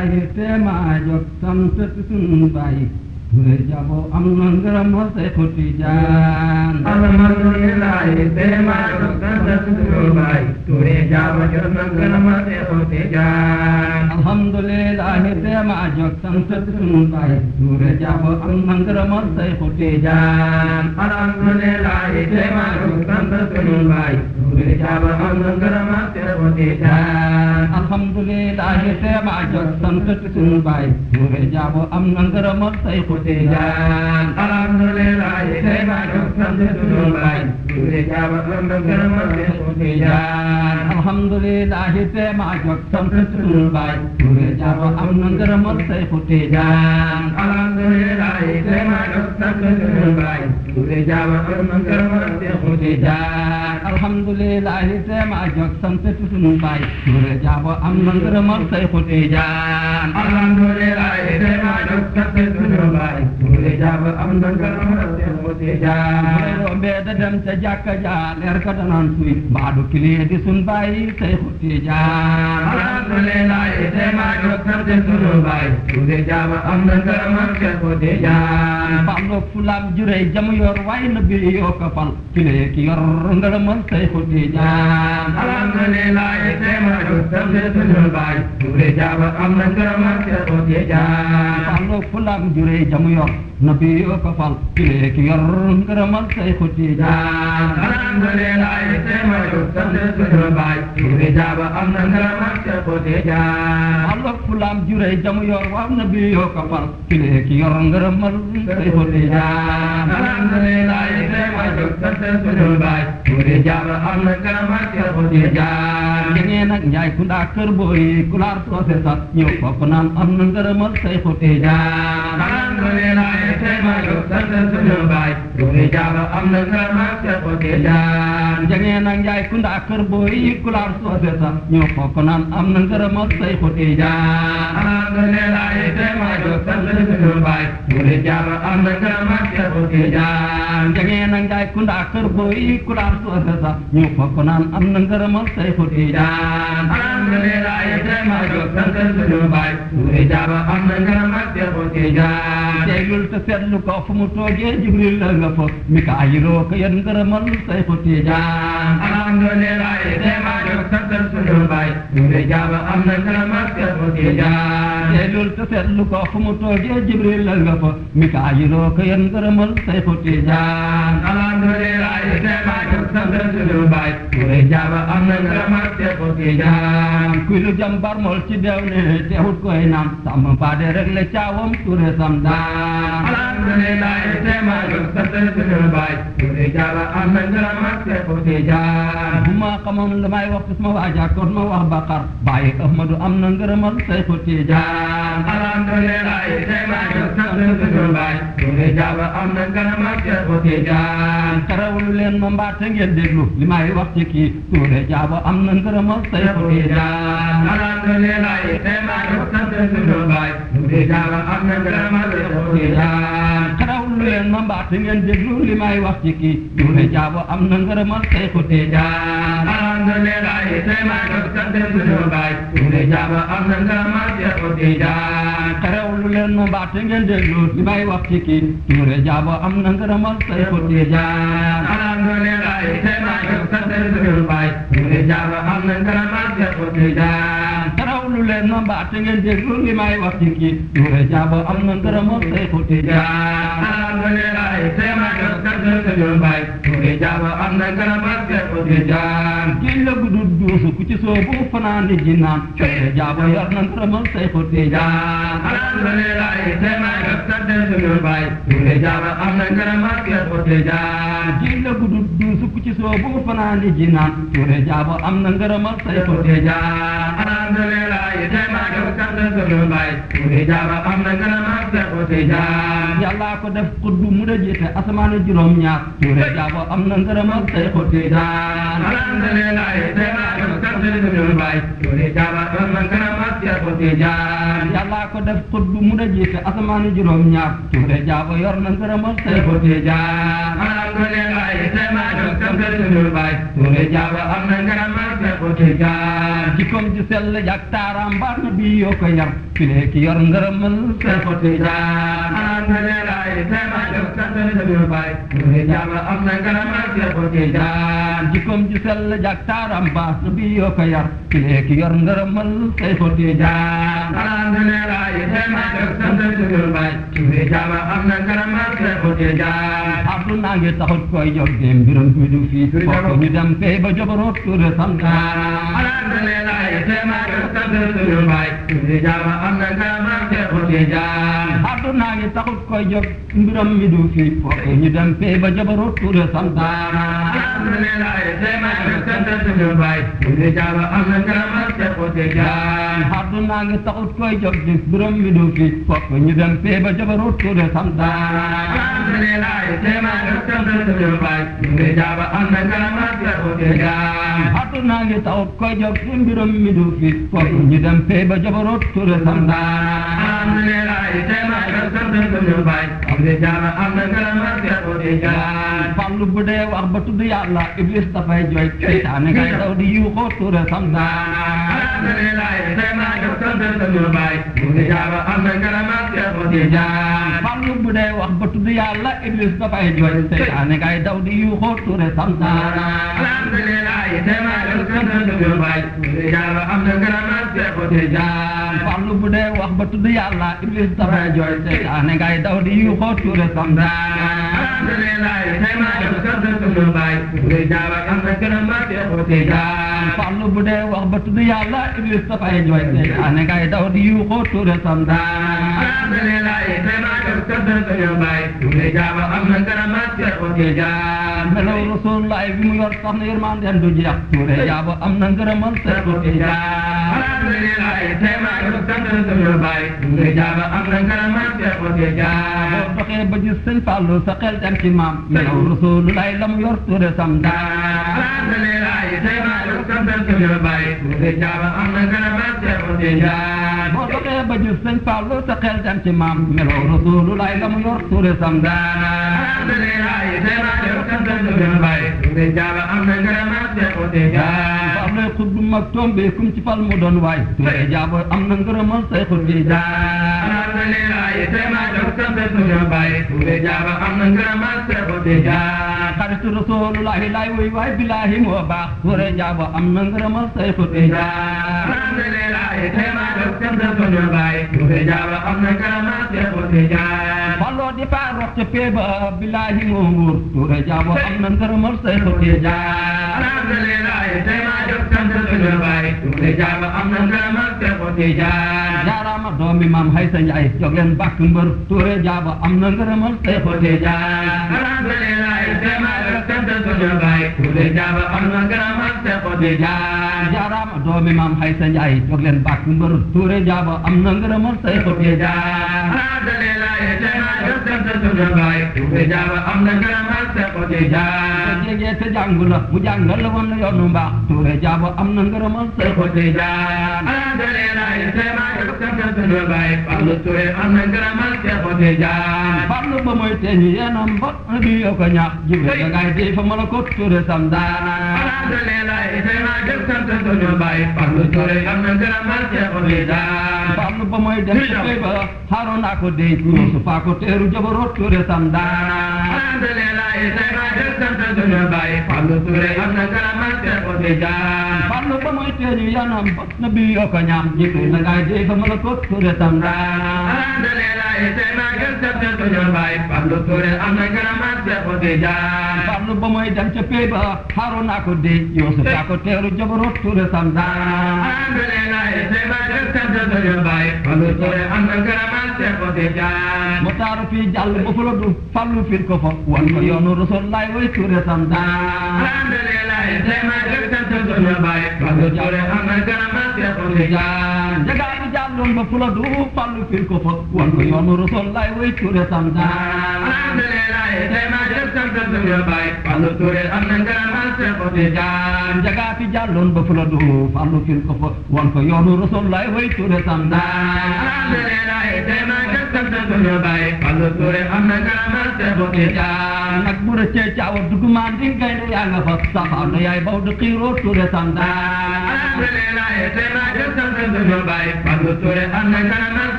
alhamdulillahi tema jog sant sun baay ture jabo am na ngërëm Seexu Tijaan alhamdulillahi tema jog sant sun baay ture jabo jot na ngërëm Seexu Tijaan alhamdulillahi tema jog sant sun baay ture jabo am na ngërëm Seexu Tijaan alhamdulillahi tema jog sant sun baay ture jabo am na ngërëm Seexu Tijaan alhamdulillahi tema jog sant sun baay ture jabo am na ngërëm Seexu Tijaan alhamdulillahi tema jog sant sun baay ture jabo am na ngërëm Seexu Tijaan alhamdulillahi tema jog sant sun baay ture jabo am na ngërëm Seexu Tijaan alhamdulillahi tema jog sant sun baay ture jabo am na ngërëm Seexu Tijaan alhamdulillahi tema jog sant sun baay ture jabo am na ngërëm Seexu Tijaan alhamdulillahi tema jog sant sun baay ture jabo am na ngërëm Seexu Tijaan rombe da dem ca jàkka ja leer ka danaan suy baadu kiliye di sun baay Seexu Tijaan alhamdulillahi tema jog sant sun baay ture jabo am na ngërëm Seexu Tijaan Fallu fulam jurey jamu yor way na bi yoo ko fal kiliye ki yor ngërëm Seexu Tijaan alhamdulillahi tema jog sant sun baay ture jabo am na ngërëm Seexu Tijaan Fallu fulam jurey jamu yor na bi yoo ko fal kiliye ki yor ngërëm Seexu Tijaan alhamdulillahi tema jog sant sun baay ture jabo am na ngërëm Seexu Tijaan Fallu fulam jurey jamu yor waaw na bi yoo ko fal kiliye ki yor ngërëm Seexu Tijaan alhamdulillahi tema jog sant sun baay ture jabo am na ngërëm Seexu Tijaan jengee nag njaay ku ndaa kër booy kulaar soose sax ñëw fokk naan am na ngërëm Seexu Tijaan alhamdulillahi tema jog sant sun baay ture jabo am na ngërëm Seexu Tijaan jengee nag njaay ku ndaa kër booy kulaar soose sax ñëw fokk naan am na ngërëm Seexu Tijaan alhamdulillahi tema jog sant sun baay ture jabo am na ngërëm Seexu Tijaan jengee nag njaay ku ndaa kër booy kulaar soose sax ñëw fokk naan am na ngërëm Seexu Tijaan alhamdulillahi tema jog sant sun baay ture jabo am na ngërëm Seexu Tijaan teglul te seetlu ko fu mu toogee Jibril la nga fa Mikaayiloo ko yen ngërëmal Seexu Tijaan alhamdulillahi tema jog sant sun baay ture jabo am na ngërëm Seexu Tijaan teglul te seetlu ko fu mu toogee Jibril la nga fa Mikaayiloo ko yen ngërëmal Seexu Tijaan alhamdulillahi tema jog sant sun baay ture jabo am na ngërëm Seexu Tijaan kuy lu jàmbar mool ci deew ne teewut koy naan sàmm baade rek la caawam ture sam daan alhamdulillahi tema jog sant sun baay ture jabo am na ngërëm Seexu Tijaan bu ma xamoon la may wax sama waaja kon ma wax Bakar bàyyi Ahmadu am na ngërëmal Seexu Tijaan alhamdulillahi tema jog sant sun baay ture jabo am na ngërëm Seexu Tijaan tarawlu leen ma mbaate ngeen déglu li may wax ci kii ture jabo am na ngërëmal Seexu Tijaan alhamdulillahi tema jog sant sun baay ture jabo am na ngërëm Seexu Tijaan tarawlu leen ma mbaate ngeen déglu li may wax ci kii ture jabo am na ngërëmal Seexu Tijaan alhamdulillahi tema jog sant sun baay ture jabo am na ngërëm Seexu Tijaan tarawlu leen ma mbaate ngeen déglu li may wax ci kii ture jabo am na ngërëmal Seexu Tijaan alhamdulillahi tema jog sant sun baay ture jabo am na ngërëm Seexu Tijaan tarawlu leen ma mbaate ngeen déglu li may wax ci kii ture jabo am na ngërëmal Seexu Tijaan alhamdulillahi tema jog sant sun baay ture jabo am na ngërëm Seexu Tijaan géej la guddul duusu ku ci soobu fanaan di jinaan ture jabo yor na ngërëmal Seexu Tijaan alhamdulillahi tema jog sant sun baay ture jabo am na ngërëm Seexu Tijaan géej la guddul duusu ku ci soobu fanaan di jinaan ture jabo am na ngërëmal Seexu Tijaan alhamdulillahi tema jog sant sun baay ture jabo am na ngërëm Seexu Tijaan yàlla ko def xuddu mu da jiite asamaan juróom ñaar ture jabo am na ngërëmal Seexu Tijaan alhamdulillahi tema jog sant sun baay ture jabo am na ngërëm Seexu Tijaan yàlla ko def xuddu mu da jiite asamaan juróom ñaar ture jabo yor na ngërëmal Seexu Tijaan alhamdulillahi tema jog sant sun baay ture jabo am na ngërëm Seexu Tijaan jikkoom ji sell jak taaram mbaar na bi yoo ko yar file ki yor ngërëmal Seexu Tijaan alhamdulillah te ma jóg sant suñu baay Touré Diaba am na ngërëmal Seexu Tijaan jikkoom ji sell jak taaram ba nabi yoo ko yar file ki yor ngërëmal Seexu Tijaan alhamdulillah te ma jóg sant suñu baay Touré Diaba am na ngërëmal Seexu Tijaan àdduna ngi taxut koy jóg de mbiram mi du fii fokk ñu dem fee ba jabaroot Touré santaan alhamdulillah te ma jóg sant suñu baay Touré Diaba am na ngërëmal Seexu Tijaan àdduna ngi taxut koy jóg mbiram mi du fii fokk ñu dem fee ba jabaroot Touré santaan alhamdulillah te ma jóg sant suñu baay Touré Diaba am na ngërëmal Seexu Tijaan àdduna ngi taxut koy jóg de mbiram mi du fii fokk ñu dem fee ba jabaroot Touré santaan alhamdulillah te ma jóg sant suñu baay Touré Diaba am na ngërëmal Seexu Tijaan àdduna ngi taxut koy jóg de mbiram mi du fii fokk ñu dem fee ba jabaroot Touré santaan alhamdulillah te ma jóg sant suñu baay Touré Diaba am na ngërëmal Seexu Tijaan Fallu bu dee wax ba tudd yàlla Iblis dafay jooy seytaane ngay daw di yuuxoo Touré santaan alhamdulillah te ma jóg sant suñu baay Touré Diaba am na ngërëmal Seexu Tijaan Fallu bu dee wax ba tudd yàlla Iblis dafay jooy seytaane ngay daw di yuuxoo Touré santaan alhamdulillah te ma jóg sant suñu baay Touré Diaba am na ngërëmal Seexu Tijaan Fallu bu dee wax ba tudd yàlla Iblis dafay jooy seytaane ngay daw di yuuxoo Touré santaan alhamdulillah te ma jóg sant suñu baay Touré Diaba am na ngërëmal Seexu Tijaan Fallu bu dee wax ba tudd yàlla Iblis dafay jooy seytaane ngay daw di yuuxoo Touré santaan alhamdulillah te ma jóg sant suñu baay Touré Diaba am na ngërëmal Seexu Tijaan melaw Rasulullah bi mu yor sax na yërmande du jeex Touré Diaba am na ngërëmal Seexu Tijaan alhamdulillah te ma jóg sant suñu baay Touré Diaba am na ngërëmal Seexu Tijaan boo doxee ba gis sëñ Fallu sa xel dem ci maam melaw Rasulullah la mu yor Touré santaan alhamdulillah te ma jóg sant suñu baay Touré Diaba am na ngërëmal Seexu Tijaan boo doxee ba gis sëñ Fallu sa xel dem ci maam melaw Rasulullah la mu yor Touré santaan alhamdulillah te ma jóg sant suñu baay Touré Diaba am na ngërëmal Seexu Tijaan Fallu xuddu mag tombe kum ci fal mu doon waay Touré Diaba am na ngërëmal Seexu Tijaan alhamdulillah te ma jóg sant suñu baay Touré Diaba am na ngërëmal Seexu Tijaan xaritu Rasulullah lay woy waay billahi moo baax Touré Diaba am na ngërëmal Seexu Tijaan alhamdulillah te ma jóg sant suñu baay Touré Diaba am na ngërëmal Seexu Tijaan Fallu di faarox ca peeba billahi moo wóor Touré Diaba am na ngërëmal Seexu Tijaan alhamdulillah te ma jóg sant suñu baay Touré Diaba am na ngërëmal Seexu Tijaan jaaraama doomi maam Haysa Njaay jóg leen bàkk mbër Touré Diaba am na ngërëmal Seexu Tijaan alhamdulillah te ma jóg sant suñu baay Touré Diaba am na ngërëmal Seexu Tijaan jaaraama doomi maam Haysa Njaay jóg leen bàkk mbër Touré Diaba am na ngërëmal Seexu Tijaan alhamdulillah te ma jóg sant suñu baay Touré Diaba am na ngërëmal Seexu Tijaan jege te jàngu la mu jàngal la woon la yoonu mbaax Touré Diaba am na ngërëmal Seexu Tijaan alhamdulillah te ma jóg sant suñu baay Fallu Touré am na ngërëmal Seexu Tijaan Fallu ba mooy teeñu yeenam ba di yoo ko ñaax jibe da ngay di fa mala ko Touré santaan alhamdulillah te ma jóg sant suñu baay Fallu Touré am na ngërëmal Seexu Tijaan Fallu ba mooy dem ci bay ba Haruna ko dénk Yuusufa ko teeru jabaroot Touré santaan alhamdulillah te ma jóg sant suñu baay Fallu Touré am na ngërëmal Seexu Tijaan Fallu ba mooy teeñu yeenam ba nabi yoo ko ñaax jibe da ngay di fa mala ko Touré santaan alhamdulillah te ma jóg sant suñu baay Fallu Touré am na ngërëmal Seexu Tijaan Fallu ba mooy dem ca pey ba Haruna ko dénk Yuusufa ko teeru jabaroot Touré santaan alhamdulillah te ma jóg sant suñu baay Fallu Touré am na ngërëmal Seexu Tijaan mu taaru fii jàll ba fu la du Fallu fir ko fa wan ko yoonu Rasulullah way Touré santaan alhamdulillah te ma jóg sant suñu baay Fallu Touré am na ngërëmal Seexu Tijaan jagaa bi jàlloon ba fu la du Fallu fir ko fa wan ko yoonu Rasulullah way Touré santaan alhamdulillah te ma jóg sant suñu baay Fallu Touré am na ngërëmal Seexu Tijaan jagaa bi jàlloon ba fu la du Fallu fir ko fa wan ko yoonu Rasulullah way Touré santaan alhamdulillah te ma jóg sant suñu baay Fallu Touré am na ngërëmal Seexu Tijaan nag bu rëccee caawa dugg maan di gaynde yaa nga fa saxaar na yaay baw di xiiroo Touré santaan alhamdulillah te ma jóg sant suñu baay Fallu Touré am na ngërëmal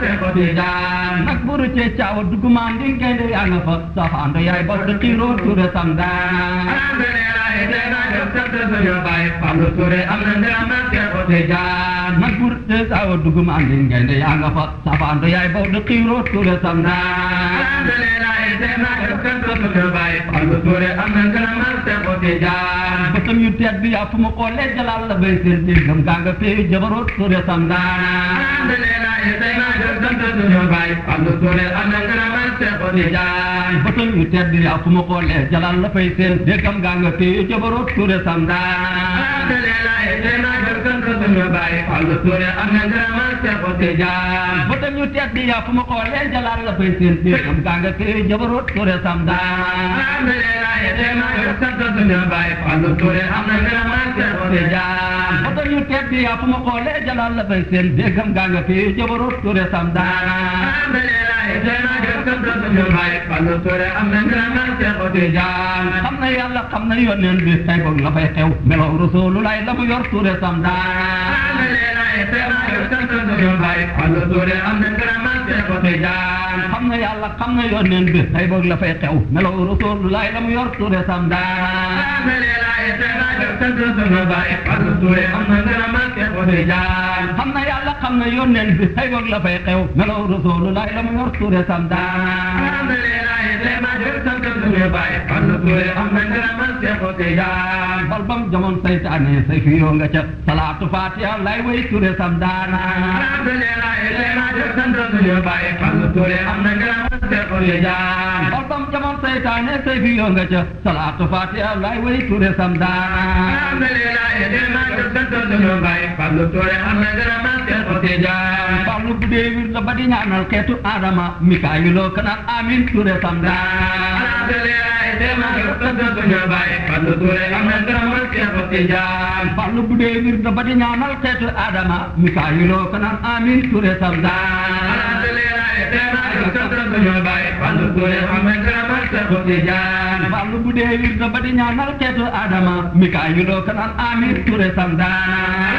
Seexu Tijaan nag buru cee caaw dugg manding gaynde yaa nga fa saxaando yaay bos de xiiroo Touré samdaan alhamdulilah tey naa jóg sant suñu baay Fallu Touré am na ngërëmal Seexu Tijaan nag buru cee caaw dugg manding gaynde yaa nga fa saxaando yaay bos de xiiroo Touré samdaan alhamdulilah tey naa jóg sant suñu baay Fallu Touré am na ngërëmal Seexu Tijaan bëtam yu tedd yaa fu mu xoolee jalal la bay seen déggam gaa nga fee jabaroot Touré samdaan alhamdulilah tey naa jóg sant suñu baay Fallu Touré am na ngërëmal Seexu Tijaan bëtam yu tedd yaa fu mu xoolee jalal la fay seen déggam gaa nga fee jabaroot Touré samdaan alhamdulilah tey naa jóg sant suñu baay Fallu Touré am na ngërëmal Seexu Tijaan bëtam yu tedd yaa fu mu xoolee jalal la fay seen déggam gaa nga fee jabaroot Touré samdaan alhamdulilah tey naa jóg sant suñu baay Fallu Touré am na ngërëmal Seexu Tijaan bëtam yu tedd yaa fu mu xoolee jalal la fay seen déggam gaa nga fee jabaroot Touré samdaan alhamdulilah tey naa jóg sant suñu baay Fallu Touré am na ngërëmal Seexu Tijaan xam na yàlla xam na yónneen bi tey boog la fay xew melaw Rasulullah la mu yor Touré samdaan alhamdulilah tey naa jóg sant suñu baay Fallu Touré am na ngërëmal Seexu Tijaan xam na yàlla xam na yónneen bi tey boog la fay xew melaw Rasulullah la mu yor Touré samdaan alhamdulilah tey naa jóg sant suñu baay Fallu Touré am na ngërëmal Seexu Tijaan xam na yàlla xam na yónneen bi tey boog la fay xew melaw Rasulullah la mu yor Touré samdaan alhamdulilah tey naa jóg sant suñu baay Fallu Touré am na ngërëmal Seexu Tijaan bal bam jamoon saytaane say fi yoo nga ca salaatu fatiha lay way Touré samdaan alhamdulilah tey naa jóg sant suñu baay Fallu Touré am na ngërëmal Seexu Tijaan bal bam jamoon saytaane say fi yoo nga ca salaatu fatiha lay way Touré samdaan alhamdulilah tey naa jóg sant suñu baay Fallu Touré am na ngërëmal Seexu Tijaan Fallu bu dee wir la ba di ñaanal xeetu Adama Mikaayiloo kanaan amin Touré samdaan alhamdulilah tey naa jóg sant suñu baay Fallu Touré am na ngërëmal Seexu Tijaan Fallu bu dee wir la ba di ñaanal xeetu Adama Mikaayiloo kanaan amin Touré samdaan alhamdulilah tey naa jóg sant suñu baay Fallu Touré am na ngërëmal Seexu Tijaan Fallu bu dee wir la ba di ñaanal xeetu Adama Mikaayiloo kanaan amin Touré samdaan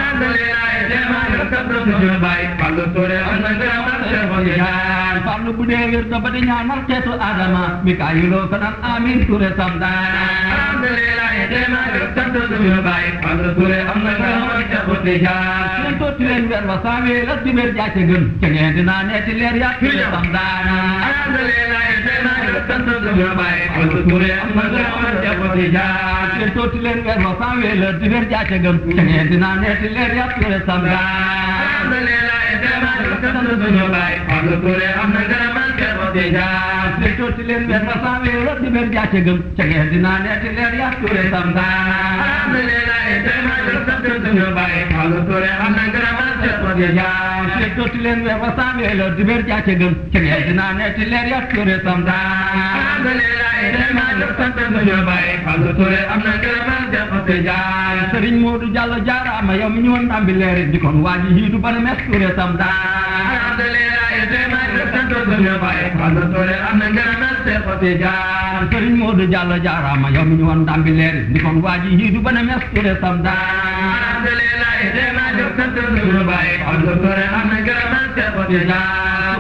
alhamdulilah tey naa jóg sant suñu baay Fallu Touré am na ngërëmal Seexu Tijaan Fallu bu dee wir la ba di ñaanal xeetu Adama Mikaayiloo kanaan amin Touré samdaan alhamdulilah tey naa jóg sant suñu baay Fallu Touré am na ngërëmal Seexu Tijaan leen tooti leen weer wa saawee la dibéer jaace gën ca ngeen dinaa neeti leer yaa Touré samdaan alhamdulilah tey naa jóg sant suñu baay Fallu Touré am na ngërëmal Seexu Tijaan leen tooti leen weer wa saawee la dibéer jaace gën ca ngeen dinaa neeti leer yaa Touré samdaan alhamdulilah tey naa jóg sant suñu baay Fallu Touré am na ngërëmal Seexu Tijaan leen tooti leen weer wa saawee la dibéer jaace gën ca ngeen dinaa neeti leer yaa Touré samdaan alhamdulilah tey naa jóg sant suñu baay Fallu Touré am na ngërëmal Seexu Tijaan leen tooti leen weer wa saawee la dibéer jaace gën ca ngeen dinaa neeti leer yaa Touré samdaan alhamdulilah tey naa jóg sant suñu baay Fallu Touré am na ngërëmal Seexu Tijaan Sëriñ Moodu Jàllo jaaraama yow mi ñu woon ndambi leeri di kon waa ji hiidu bana mes Touré samdaan alhamdulilah tey naa jóg sant suñu baay Fallu Touré am na ngërëmal Seexu Tijaan Sëriñ Moodu Jàllo jaaraama yow mi ñu woon ndambi leeri di kon waa ji hiidu bana mes Touré samdaan alhamdulilah tey naa jóg sant suñu baay Fallu Touré am na ngërëmal Seexu Tijaan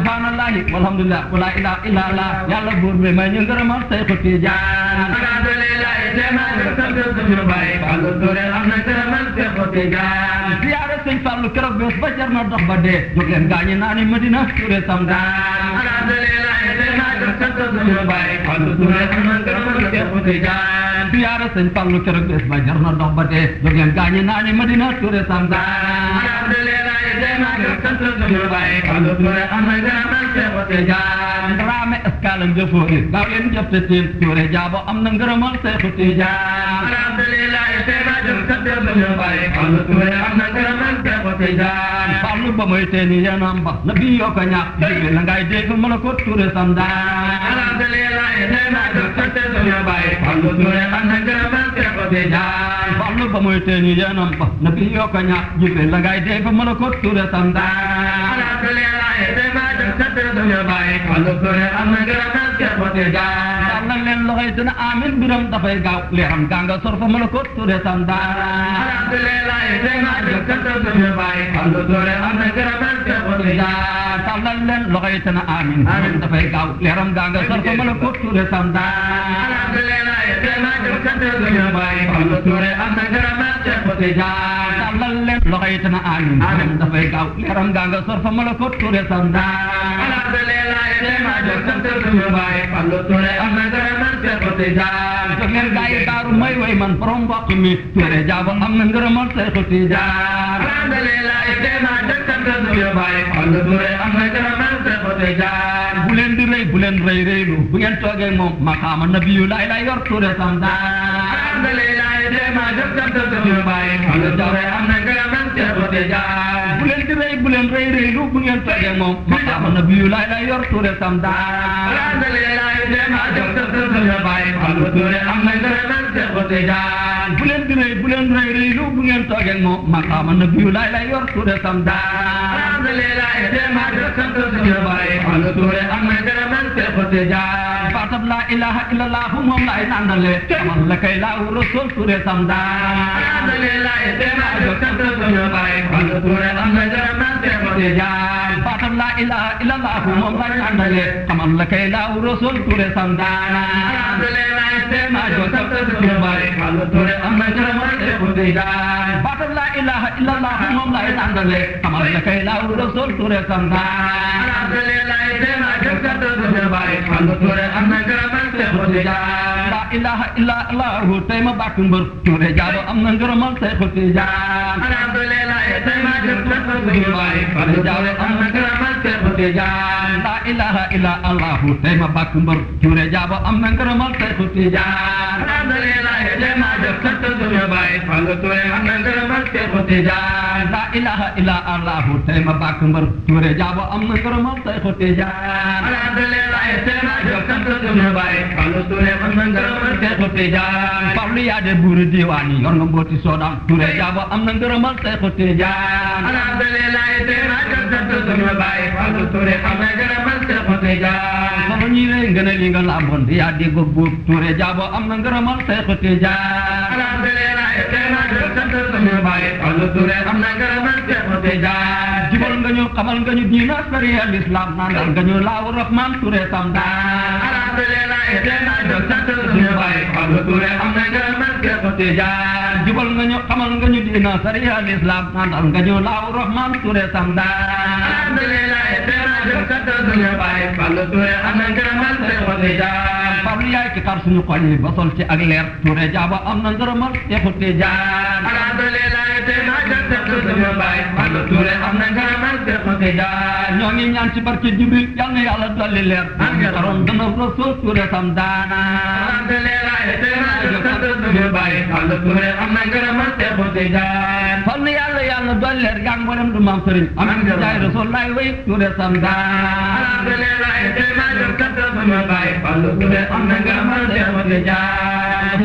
subhanallahi walhamdulillah wala ilaha illa allah yàlla buur bi may ñu ngërëmal Seexu Tijaan alhamdulilah tey naa jóg sant suñu baay Fallu Touré am na ngërëmal Seexu Tijaan ziyaare sëñ Fallu keroog bés ba jar na dox ba dee jóg leen gaañi naa ni Madina Touré samdaan alhamdulilah tey naa jóg sant suñu baay Fallu Touré am na ngërëmal Seexu Tijaan ziyaare sëñ Fallu keroog bés ba jar na dox ba dee jóg leen gaañi naa ni Madina Touré samdaan alhamdulilah tey naa jóg sant suñu baay Fallu Touré am na ngërëmal Seexu Tijaan Dramé Escale Njëfoori gaaw leen jëf te seen Touré jaabo am na ngërëmal Seexu Tijaan alhamdulilah tey naa jóg sant suñu baay Fallu Touré am na ngërëmal Seexu Tijaan Fallu ba mooy teeni yeenam ba na bi yoo ko ñàkk digg la ngay dégg mën a ko Touré samdaan alhamdulilah tey naa jóg sant suñu baay Fallu Touré am na ngërëmal Seexu Tijaan Fallu ba mooy teeni yeenam ba na bi yoo ko ñàkk digg la ngay dégg mën a ko Touré samdaan alhamdulilah tey naa jóg sant suñu baay Fallu Touré am na ngërëmal Seexu Tijaan tàllal leen loxo loxoytana amin biram dafay gaaw leeram ganga sor fa malakot ture sam daara alhamdulillah te ma jóg sant suñu baay Fallu Touré am na gërëmal te xoti jaar tàllal leen loxoytana amin biram dafay gaaw leeram ganga sor fa malakot ture sam daara alhamdulillah te ma jóg sant suñu baay Fallu Touré am na gërëmal te xoti jaar tàllal leen loxoytana amin biram dafay gaaw leeram ganga sor fa malakot ture sam daara alhamdulillah te ma jóg sant suñu baay Fallu Touré am na gërëmal te xoti jaar jóg leen gaay daaru may way man borom mbokk mi Touré jaabo am na ngërëmal Seexu Tijaan alhamdulillah te ma jóg sant suñu baay Fallu Touré am na gërëmal te xoti jaar bu leen di rëy bu leen rëy rëylu bu ngeen toogee moom maqaama nabiyu laay lay yor Touré sam daara alhamdulillah te ma jóg sant suñu baay Fallu Touré am na gërëmal te xoti jaar bu leen di rëy bu leen rëy rëylu bu ngeen toogee moom maqaama nabiyu laay lay yor Touré sam daara alhamdulillah te ma jóg sant suñu baay Fallu Touré am na gërëmal te xoti jaar bu leen di rëy bu leen rëy rëylu bu ngeen toogee moom maqaama nabiyu laay lay yor Touré sam daara alhamdulillah te ma jóg sant suñu baay Fallu Touré am na gërëmal te xoti jaar baatab laa ilaha illallah moom laay nandale amal la kay laahu rasul Touré sam daara alhamdulillah te ma jóg sant suñu baay Fallu Touré am na gërëmal te xoti jaar baatab laa ilaha illallah moom laay nandale amal la kay laahu rasul Touré sam daara alhamdulillah te ma jóg sant suñu baay Fallu Touré am na gërëmal te xoti jaar baatab laa ilaha illallah moom laay nandale amal la kay laahu rasul Touré sam daara alhamdulillah te ma jóg sant suñu baay Fallu Touré am na gërëmal te xoti jaar laa ilaha illallah tey ma bàkk mbër Touré jaabo am na ngërëmal Seexu Tijaan alhamdulillah te ma jóg sant suñu baay Fallu Touré am na gërëmal te xoti jaar laa ilaha illallah tey ma bàkk mbër Touré jaabo am na ngërëmal Seexu Tijaan alhamdulillah te ma jóg sant suñu baay Fallu Touré am na gërëmal te xoti jaar laa ilaha illallah tey ma bàkk mbër Touré jaabo am na ngërëmal Seexu Tijaan alhamdulillah te ma jóg sant suñu baay Fallu Touré am na gërëmal te xoti jaar Fallu yaa de buuru diwaan yi yor nga mbooti soodam Touré jaabo am na ngërëmal Seexu Tijaan alhamdulillah te ma jóg sant suñu baay Fallu Touré am na gërëmal te xoti jaar sama ñi rey nga ne li nga làmboon di yaa di góob buub Touré jaabo am na ngërëmal Seexu Tijaan alhamdulillah te ma jóg sant suñu baay Fallu Touré am na gërëmal te xoti jaar jibal nga ñu xamal nga ñu diina sariya l'islam nandal nga ñu laawu rahman Touré sam daara alhamdulillah te ma jóg sant suñu baay Fallu Touré am na gërëmal te xoti jaar jibal nga ñu xamal nga ñu diina sariya l'islam nandal nga ñu laawu rahman Touré sam daara alhamdulillah te ma jóg sant suñu baay Fallu Touré am na gërëmal te xoti jaar Fallu yaay ki xar suñu xol yi ba sol ci ak leer Touré jaabo am na ngërëmal Seexu Tijaan alhamdulillah te ma jóg sant suñu baay Fallu Touré am na gërëmal te xoti jaar ñoo ngi ñaan ci barke Jibril yal na yàlla dolli leer amiin xaroon dana rasul Touré sam daana alhamdulillah te ma jóg sant suñu baay Fallu Touré am na gërëmal te xoti jaar fal na yàlla dolli leer yaa ngi mboolem du maam sëriñ amiin jaay rasul laay way Touré sam daana alhamdulillah te ma jóg sant suñu baay Fallu Touré am na gërëmal te xoti jaar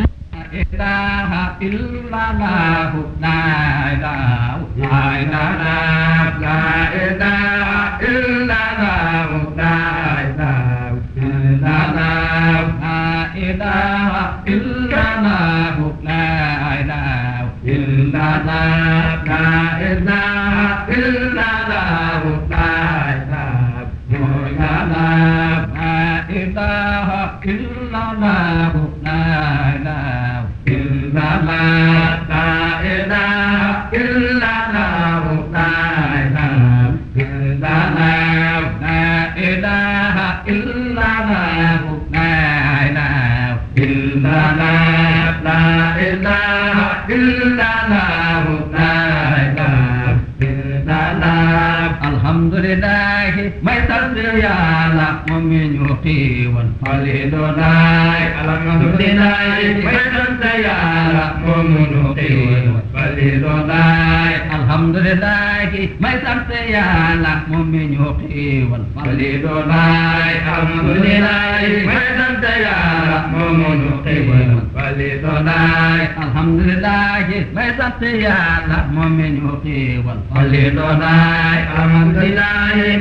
ilaha illallah la ilaha illallah la ilaha illallah la ilaha illallah la ilaha illallah la ilaha illallah la ilaha illallah la alhamdulillah may sant yàlla moom mi ñu xiiwal Falilulaay alhamdulillah may sant yàlla moom mi ñu xiiwal Falilulaay alhamdulillah may sant yàlla moom mi ñu xiiwal Falilulaay alhamdulillah may sant yàlla moom mi ñu xiiwal Falilulaay alhamdulillah may sant yàlla moom mi ñu xiiwal Falilulaay alhamdulillah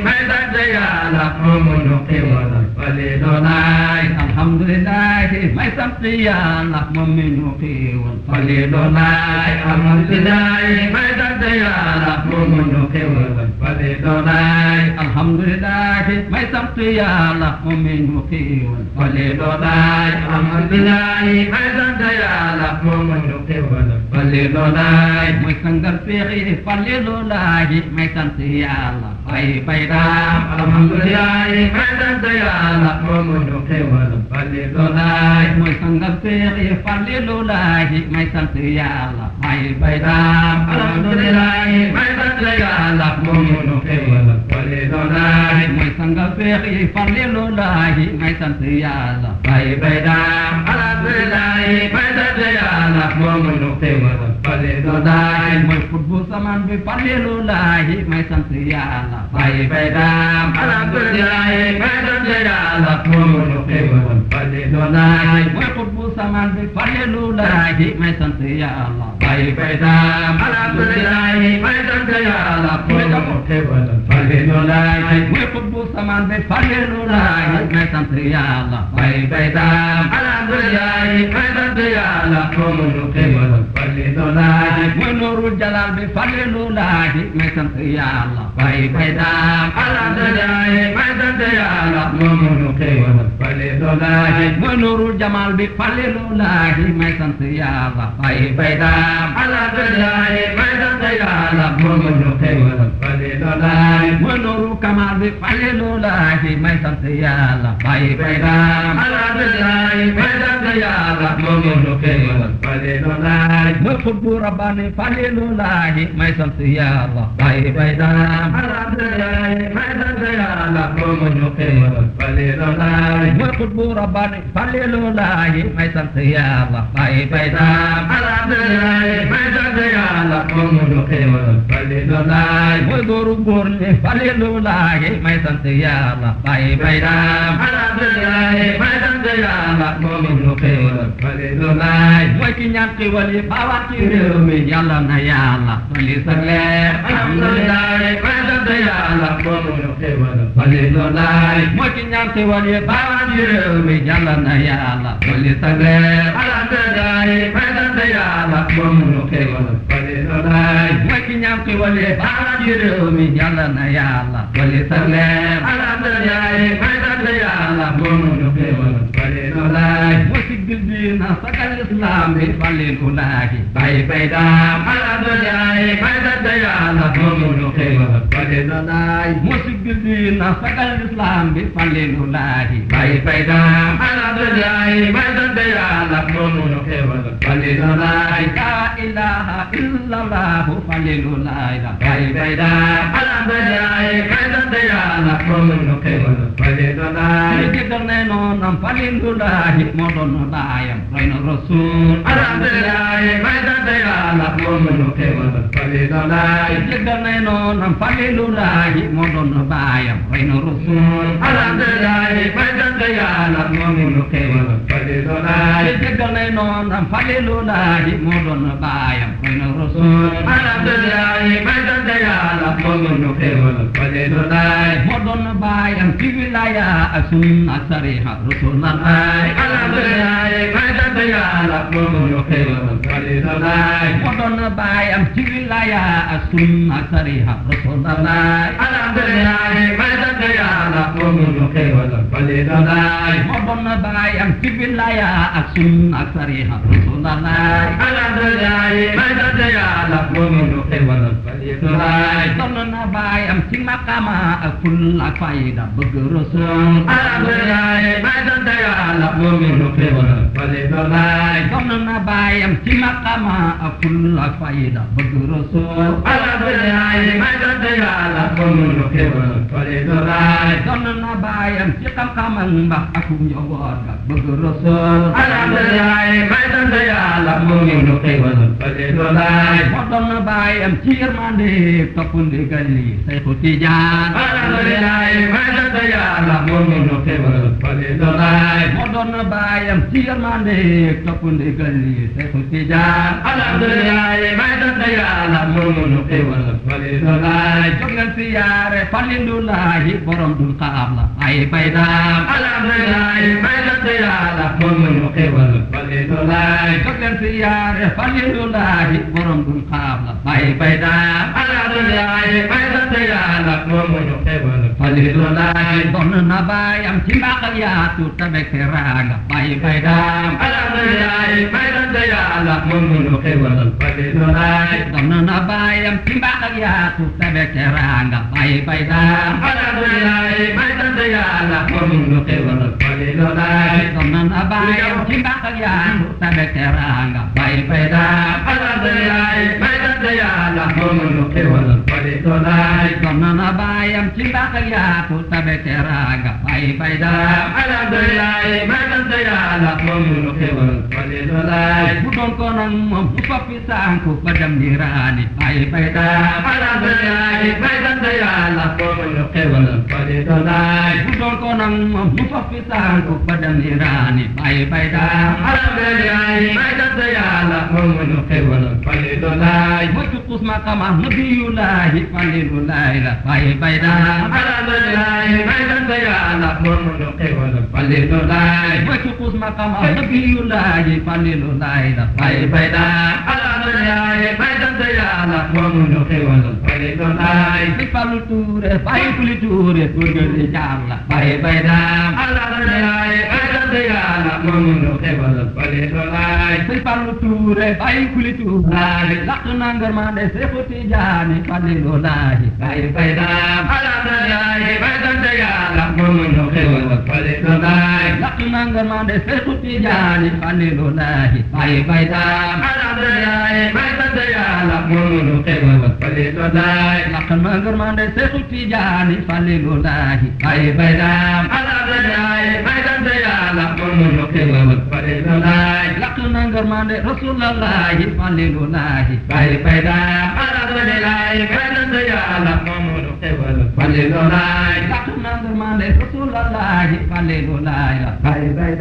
may sant yàlla moom mi ñu xiiwal Falilulaay alhamdulillah may sant yàlla moom mi ñu xéewal Falilullahi alhamdulillah may sant yàlla moom mi ñu xéewal Falilullahi alhamdulillah may sant yàlla moom mi ñu xéewal Falilullahi alhamdulillah may sant yàlla moom mi ñu xéewal Falilullahi mooy sangal féexi Falilullahi may sant yàlla ay baydaam alhamdulillah may sant yàlla moom mi ñu xéewal Falilullahi mooy sangal féexi Falilullahi may sant yàlla ay baydaam alhamdulillah may sant yàlla moom mi ñu xéewal Falilullahi mooy sangal féexi Falilullahi may sant yàlla ay baydaam alhamdulillah may sant yàlla moom mi ñu xéewal Falilullahi mooy futbu samaan bi Falilullahi may sant yàlla ay baydaam alhamdulillah may sant yàlla moom mi ñu xéewal Falilullahi mooy futbu samaan bi Falilullahi may sant yàlla ay baydaam alhamdulillah may sant yàlla moom mi ñu xéewal Falilullahi mooy futbu samaan bi Falilullahi may sant yàlla ay baydaam alhamdulillah may sant yàlla moom mi ñu xéewal Falilullahi mooy nuurul jalaal bi Falilullahi may sant yàlla ay baydaam alhamdulillah may sant yàlla moom mi ñu xéewal Falilullahi mooy nuurul jamaal bi Falilullahi may sant yàlla ay baydaam alhamdulillah may sant yàlla moom mi ñu xéewal Falilullahi mooy nuurul kamaal bi Falilullahi may sant yàlla ay baydaam alhamdulillah may sant yàlla moom mi ñu xéewal Falilullahi mooy xutbu rabbaani Falilullahi may sant yàlla ay baydaam alhamdulillah may sant yàlla moom mi ñu xéewal Falilullahi mooy xutbu rabbaani Falilullahi may sant yàlla ay baydaam alhamdulillah may sant yàlla moom mi ñu xéewal Falilullahi mooy góoru góor ñi Falilullahi may sant yàlla ay baydaam alhamdulillah may sant yàlla moom mi ñu xéewal Falilullahi mooy ki ñaan xéwal yi baawaan ci réew mi yàlla na yàlla dolli sa leer alhamdulillah may sant yàlla moom mi ñu xéewal Falilullahi mooy ki ñaan xéwal yi baawaan ci réew mi yàlla na yàlla dolli sa leer alhamdulillah may sant yàlla moom mi ñu xéewal Falilullahi mooy ki ñaan xéwal yi baawaan ci réew mi yàlla na yàlla dolli sa leer alhamdulillah may sant yàlla moom mi ñu xéewal Falilullahi mooy si gil diina sagal islam bi Falilullahi ay baydaam alhamdulillah may sant yàlla moom mi ñu xéewal Falilullahi mooy si gil diina sagal islam bi Falilullahi ay baydaam alhamdulillah may sant yàlla moom mi ñu xéewal Falilullahi la ilaha illallah Falilullahi ay baydaam alhamdulillah may sant yàlla moom mi ñu xéewal Falilullahi jëgal ne noonam Falilullahi moo doon baayam roy na rasul alhamdulillah may sant yàlla moom mi ñu xéewal Falilullahi jëgal ne noonam Falilullahi moo doon baayam roy na rasul alhamdulillah may sant yàlla moom mi ñu xéewal Falilullahi jëgal ne noonam Falilullahi moo doon baayam roy na rasul alhamdulillah may sant yàlla moom mi ñu xéewal Falilullahi moo doon baayam ci wilaya ak sunna ak sariha rasulullahi alhamdulillah may sant yàlla moom mi ñu xéewal Falilullahi moo doon baayam ci wilaya ak sunna ak sariha rasulullahi alhamdulillah may sant yàlla moom mi ñu xéewal Falilullahi moo doon baayam ci wilaya ak sunna ak sariha rasulullahi alhamdulillah may sant yàlla moom mi ñu xéewal Falilullahi doon na baayam ci maqama ak ful ak fayda bëgg rasul alhamdulillah may sant yàlla moom mi ñu xéewal Falilullahi doon na baayam ci maqama ak ful ak fayda bëgg rasul alhamdulillah may sant yàlla moom mi ñu xéewal Falilullahi doon na baayam ci xam-xam ak mbax ak njaboot ga bëgg rasul alhamdulillah may sant yàlla moom mi ñu xéewal Falilullahi moo doon baayam ci yërmande topp ndigal yi Seexu Tijaan alhamdulillah may sant yàlla moom mi ñu xéewal Falilullahi moo doon na baayam ci yërmande topp ndigal yi Seexu Tijaan alhamdulillah may sant yàlla moo mënu xéwal falilulaay jóg leen siyaare falilulaay borom dul xaab la ay bay daam alhamdulillah may sant yàlla moo mënu xéwal falilulaay jóg leen siyaare falilulaay borom dul xaab la ay bay daam alhamdulillah may sant yàlla moo mënu xéwal falilulaay doon na baayam ci mbaax ak yaatu tabe teraanga ay bay daam alhamdulillah may sant yàlla moo mënu xéwal falilulaay doon na baayam ci mbaax ak yaatu tabe teraanga ay bay daam alhamdulillah may sant yàlla moo mënu xéwal falilulaay doon na baayam ci mbaax ak yaatu tabe teraanga ay bay daam alhamdulillah may sant yàlla moo mënu xéwal falilulaay doon na baayam ci mbaax ak yaatu tabe teraanga ay bay daam alhamdulillah may sant yàlla moo mënu xéwal falilulaay bu doon ko nag moom mu soppi sànku ba dem niiraani ay bay daam alhamdulillah may sant yàlla moo mënu xéwal falilulaay bu doon ko nag moom mu soppi sànku ba dem niiraani ay bay daam alhamdulillah may sant yàlla moo mënu xéwal falilulaay moytu kus ma xama nabiyullaahi falilulaay la ay bay daam alhamdulillah may sant yàlla moo mënu xéwal falilulaay moytu kus ma xama nabiyullaahi falilulaay la ay bay daam alhamdulillah may sant yàlla moo mënu xéwal falilulaay si Fallu Tuure bàyyi kuli Tuure turgëri jaar la ay bay daam alhamdulillah may sant yàlla moo mënu xéwal falilulaay si Fallu Tuure bàyyi kuli Tuure laq na ngërmande Seexu Tijaani falilulaay ay bay daam alhamdulillah may sant yàlla moo mënu xéwal falilulaay laq na ngërmande Seexu Tijaani falilulaay ay bay daam alhamdulillah may sant yàlla moo mënu xéwal falilulaay laq na ngërmande Seexu Tijaani falilulaay ay bay daam alhamdulillah may sant yàlla moo mënu xéwal falilulaay laq na ngërmande Rasulullaahi falilulaay ay bay daam alhamdulillah may sant yàlla moo mënu xéwal falilulaay laq na ngërmande Rasulullaahi falilulaay ay bay daam